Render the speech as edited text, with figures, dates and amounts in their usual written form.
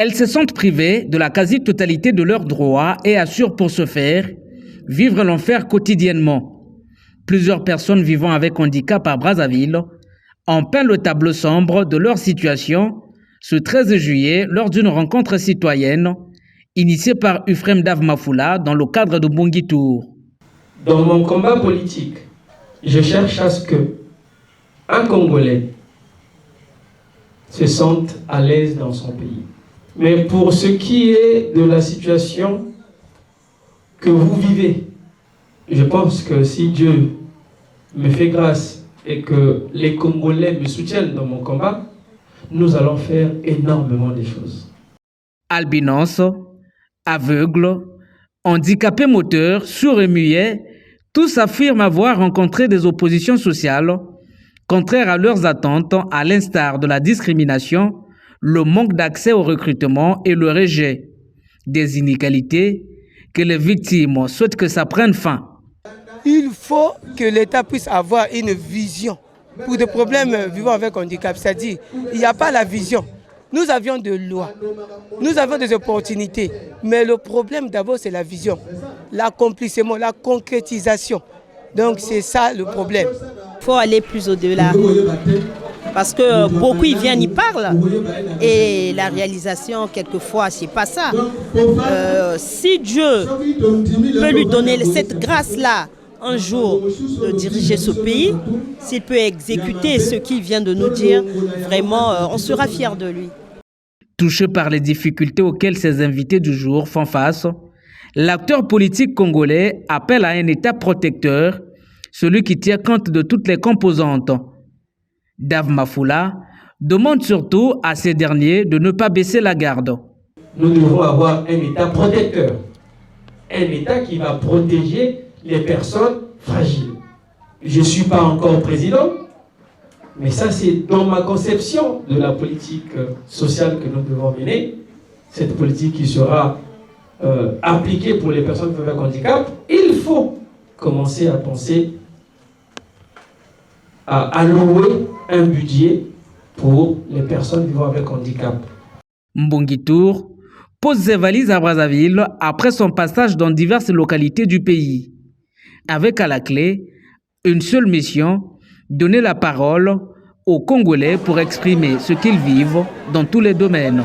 Elles se sentent privées de la quasi-totalité de leurs droits et assurent pour ce faire vivre l'enfer quotidiennement. Plusieurs personnes vivant avec handicap à Brazzaville ont peint le tableau sombre de leur situation ce 13 juillet lors d'une rencontre citoyenne initiée par Ufrem Dav Mafoula dans le cadre de Mbongi Tour. Dans mon combat politique, je cherche à ce que un Congolais se sente à l'aise dans son pays. Mais pour ce qui est de la situation que vous vivez, je pense que si Dieu me fait grâce et que les Congolais me soutiennent dans mon combat, nous allons faire énormément de choses. Albinos, aveugles, handicapés moteurs, sourds et muets, tous affirment avoir rencontré des oppositions sociales contraires à leurs attentes, à l'instar de la discrimination, le manque d'accès au recrutement et le rejet des inégalités que les victimes souhaitent que ça prenne fin. Il faut que l'État puisse avoir une vision pour des problèmes vivant avec handicap. C'est-à-dire, il n'y a pas la vision. Nous avions des lois, nous avons des opportunités, mais le problème d'abord c'est la vision, l'accomplissement, la concrétisation. Donc c'est ça le problème. Il faut aller plus au-delà. Parce que beaucoup ils viennent, ils parlent. Et la réalisation, quelquefois, c'est pas ça. Si Dieu peut lui donner cette grâce-là, un jour, de diriger ce pays, s'il peut exécuter ce qu'il vient de nous dire, vraiment, on sera fiers de lui. Touché par les difficultés auxquelles ses invités du jour font face, l'acteur politique congolais appelle à un État protecteur, celui qui tient compte de toutes les composantes. Dav Mafoula demande surtout à ces derniers de ne pas baisser la garde. Nous devons avoir un État protecteur, un État qui va protéger les personnes fragiles. Je ne suis pas encore président, mais ça c'est dans ma conception de la politique sociale que nous devons mener, cette politique qui sera appliquée pour les personnes avec handicap. Il faut commencer à penser à allouer un budget pour les personnes vivant avec handicap. Mbongi Tour pose ses valises à Brazzaville après son passage dans diverses localités du pays. Avec à la clé une seule mission, donner la parole aux Congolais pour exprimer ce qu'ils vivent dans tous les domaines.